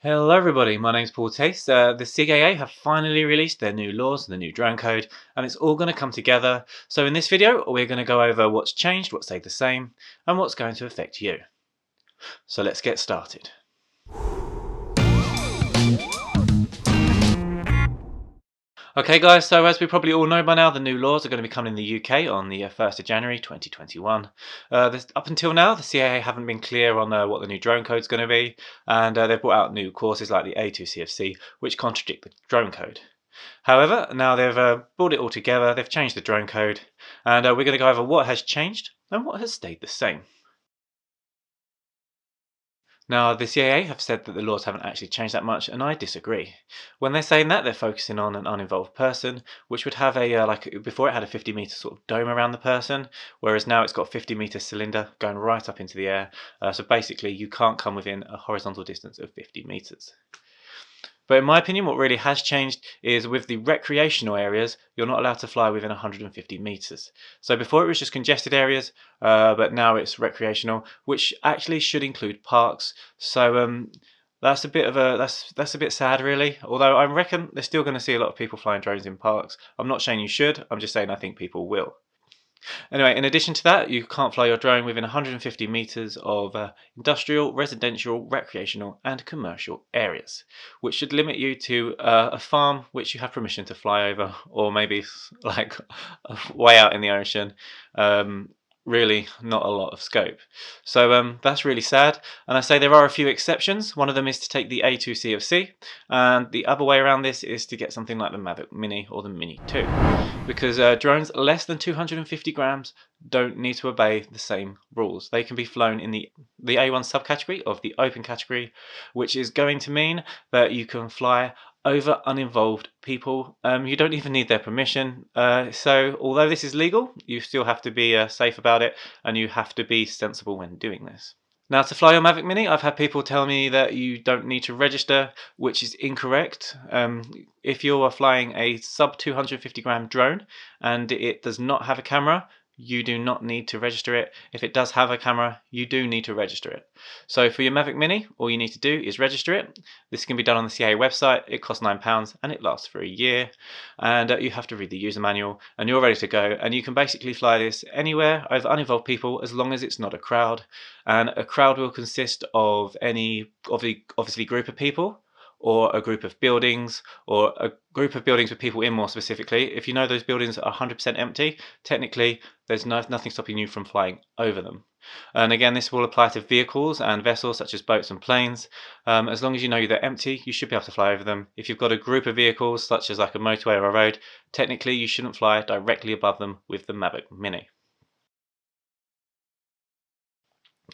Hello everybody, my name's Paul Taste. The CAA have finally released their new laws, the new drone code, and it's all going to come together. So in this video, we're going to go over what's changed, what stayed the same, and what's going to affect you. So let's get started. Okay guys, so as we probably all know by now, the new laws are going to be coming in the UK on the 1st of January 2021. Up until now, the CAA haven't been clear on what the new drone code is going to be, and they've brought out new courses like the A2CFC, which contradict the drone code. However, now they've brought it all together, they've changed the drone code, and we're going to go over what has changed and what has stayed the same. Now, the CAA have said that the laws haven't actually changed that much, and I disagree. When they're saying that, they're focusing on an uninvolved person, which would have before it had a 50-meter sort of dome around the person, whereas now it's got a 50-meter cylinder going right up into the air. So basically, you can't come within a horizontal distance of 50 meters. But in my opinion, what really has changed is with the recreational areas, you're not allowed to fly within 150 meters. So before it was just congested areas, but now it's recreational, which actually should include parks. So that's a bit of that's a bit sad, really. Although I reckon they're still going to see a lot of people flying drones in parks. I'm not saying you should. I'm just saying I think people will. Anyway, in addition to that, you can't fly your drone within 150 meters of industrial, residential, recreational, and commercial areas, which should limit you to a farm which you have permission to fly over, or maybe like way out in the ocean. Really not a lot of scope. So that's really sad. And I say there are a few exceptions. One of them is to take the A2CFC, and the other way around this is to get something like the Mavic Mini or the Mini 2. Because drones less than 250 grams don't need to obey the same rules. They can be flown in the A1 subcategory of the open category, which is going to mean that you can fly over uninvolved people. You don't even need their permission. So although this is legal, you still have to be safe about it, and you have to be sensible when doing this. Now, to fly your Mavic Mini, I've had people tell me that you don't need to register, which is incorrect. If you are flying a sub 250 gram drone and it does not have a camera, you do not need to register it. If it does have a camera, you do need to register it. So for your Mavic Mini, all you need to do is register it. This can be done on the CAA website. It costs £9 and it lasts for a year. And you have to read the user manual and you're ready to go. And you can basically fly this anywhere over uninvolved people as long as it's not a crowd. And a crowd will consist of any obviously group of people, or a group of buildings, or a group of buildings with people in more specifically. If you know those buildings are 100% empty, technically there's nothing stopping you from flying over them. And again, this will apply to vehicles and vessels such as boats and planes. As long as you know they're empty, you should be able to fly over them. If you've got a group of vehicles such as like a motorway or a road, technically you shouldn't fly directly above them with the Mavic Mini.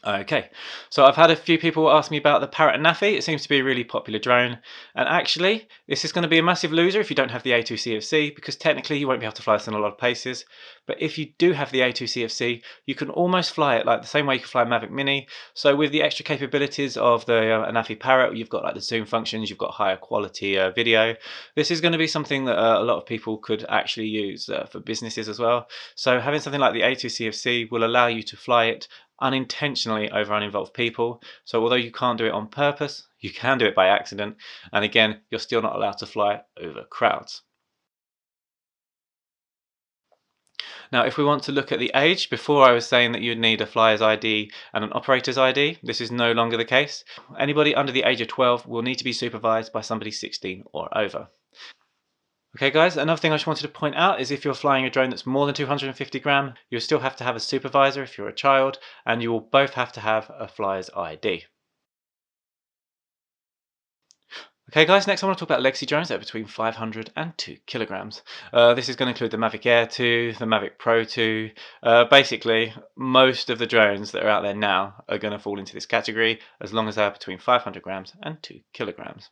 Okay, so I've had a few people ask me about the Parrot Nappy. It seems to be a really popular drone, and actually this is going to be a massive loser if you don't have the A2CFC, because technically you won't be able to fly this in a lot of places. But if you do have the A2CFC, you can almost fly it like the same way you can fly a Mavic Mini. So with the extra capabilities of the Nappy Parrot, you've got like the zoom functions, you've got higher quality video. This is going to be something that a lot of people could actually use for businesses as well. So having something like the A2CFC will allow you to fly it unintentionally over uninvolved people. So although you can't do it on purpose, you can do it by accident, and again, you're still not allowed to fly over crowds. Now, if we want to look at the age, before I was saying that you'd need a flyer's ID and an operator's ID. This is no longer the case. Anybody under the age of 12 will need to be supervised by somebody 16 or over. Okay guys, another thing I just wanted to point out is if you're flying a drone that's more than 250 gram, you'll still have to have a supervisor if you're a child, and you will both have to have a flyer's ID. Okay guys, next I want to talk about legacy drones that are between 500 and 2 kilograms. This is going to include the Mavic Air 2, the Mavic Pro 2. Basically, most of the drones that are out there now are going to fall into this category as long as they are between 500 grams and 2 kilograms.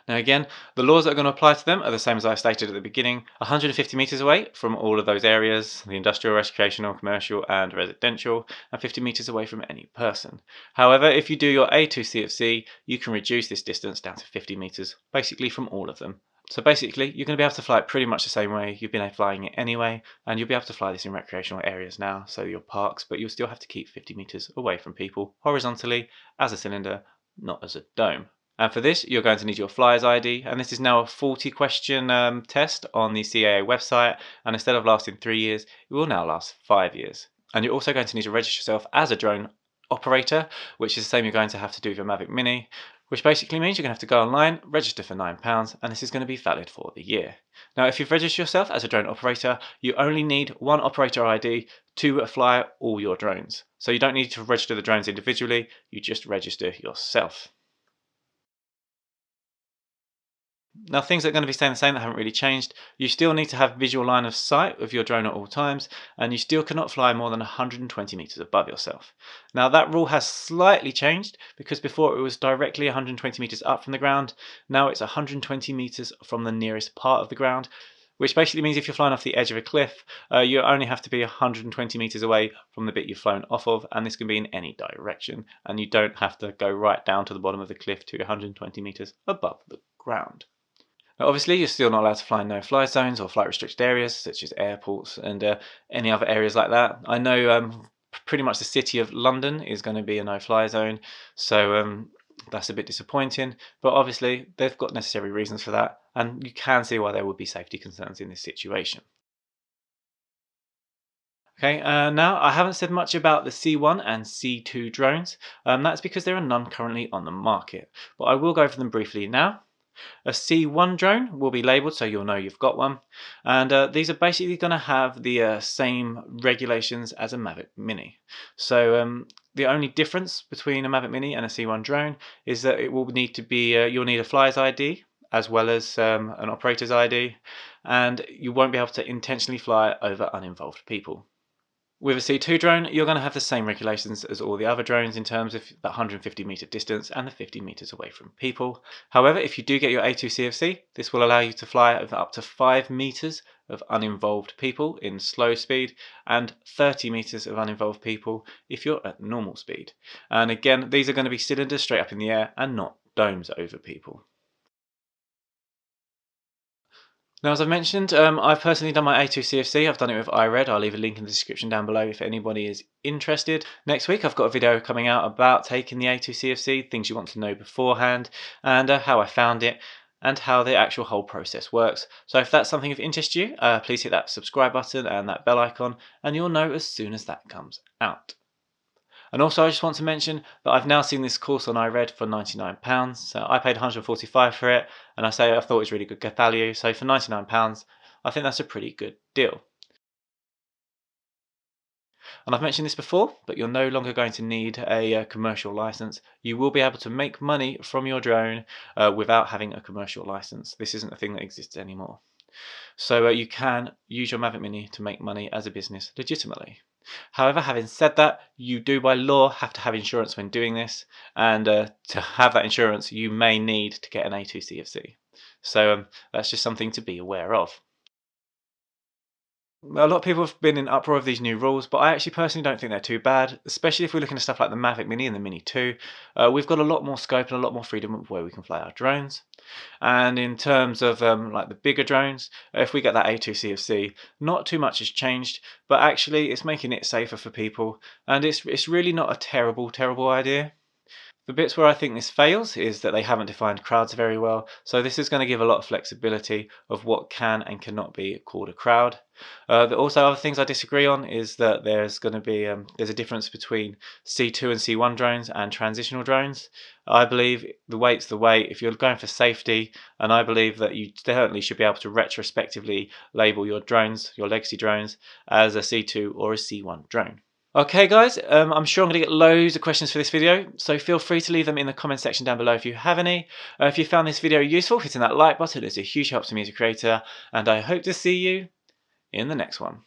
Now again, the laws that are going to apply to them are the same as I stated at the beginning: 150 meters away from all of those areas, the industrial, recreational, commercial and residential, and 50 meters away from any person. However, if you do your A2CFC, you can reduce this distance down to 50 meters, basically from all of them. So basically, you're going to be able to fly it pretty much the same way you've been flying it anyway, and you'll be able to fly this in recreational areas now, so your parks, but you'll still have to keep 50 meters away from people, horizontally, as a cylinder, not as a dome. And for this, you're going to need your flyer's ID, and this is now a 40-question test on the CAA website, and instead of lasting 3 years, it will now last 5 years. And you're also going to need to register yourself as a drone operator, which is the same you're going to have to do with your Mavic Mini, which basically means you're going to have to go online, register for £9, and this is going to be valid for the year. Now, if you've registered yourself as a drone operator, you only need one operator ID to fly all your drones. So you don't need to register the drones individually, you just register yourself. Now, things that are going to be staying the same that haven't really changed. You still need to have visual line of sight of your drone at all times, and you still cannot fly more than 120 meters above yourself. Now, that rule has slightly changed because before it was directly 120 meters up from the ground. Now it's 120 meters from the nearest part of the ground, which basically means if you're flying off the edge of a cliff, you only have to be 120 meters away from the bit you've flown off of, and this can be in any direction, and you don't have to go right down to the bottom of the cliff to 120 meters above the ground. Now, obviously, you're still not allowed to fly in no-fly zones or flight restricted areas, such as airports and any other areas like that. I know pretty much the city of London is going to be a no-fly zone, so that's a bit disappointing. But obviously, they've got necessary reasons for that, and you can see why there would be safety concerns in this situation. Okay, now I haven't said much about the C1 and C2 drones. That's because there are none currently on the market, but I will go over them briefly now. A C1 drone will be labelled so you'll know you've got one, and these are basically going to have the same regulations as a Mavic Mini. So the only difference between a Mavic Mini and a C1 drone is that it will need to be you'll need a flyer's ID as well as an operator's ID, and you won't be able to intentionally fly over uninvolved people. With a C2 drone, you're going to have the same regulations as all the other drones in terms of the 150 meter distance and the 50 meters away from people. However, if you do get your A2 CFC, this will allow you to fly over up to 5 meters of uninvolved people in slow speed and 30 meters of uninvolved people if you're at normal speed. And again, these are going to be cylinders straight up in the air and not domes over people. Now, as I've mentioned, I've personally done my A2 CFC. I've done it with iRed. I'll leave a link in the description down below if anybody is interested. Next week, I've got a video coming out about taking the A2 CFC, things you want to know beforehand, and how I found it, and how the actual whole process works. So if that's something of interest to you, please hit that subscribe button and that bell icon, and you'll know as soon as that comes out. And also, I just want to mention that I've now seen this course on iRed for £99. So I paid £145 for it, and I thought it was really good value. So for £99, I think that's a pretty good deal. And I've mentioned this before, but you're no longer going to need a commercial license. You will be able to make money from your drone without having a commercial license. This isn't a thing that exists anymore. So you can use your Mavic Mini to make money as a business legitimately. However, having said that, you do by law have to have insurance when doing this, and to have that insurance you may need to get an A2 CFC. So that's just something to be aware of. A lot of people have been in uproar of these new rules, but I actually personally don't think they're too bad, especially if we're looking at stuff like the Mavic Mini and the Mini 2. We've got a lot more scope and a lot more freedom of where we can fly our drones. And in terms of like the bigger drones, if we get that A2 CFC, not too much has changed, but actually it's making it safer for people, and it's really not a terrible idea. The bits where I think this fails is that they haven't defined crowds very well, so this is going to give a lot of flexibility of what can and cannot be called a crowd. Also, other things I disagree on is that there's going to be there's a difference between C2 and C1 drones and transitional drones. I believe the weight's the weight if you're going for safety, and I believe that you certainly should be able to retrospectively label your drones, your legacy drones, as a C2 or a C1 drone. Okay guys, I'm sure I'm going to get loads of questions for this video, so feel free to leave them in the comment section down below if you have any. If you found this video useful, hitting that like button is a huge help to me as a creator, and I hope to see you in the next one.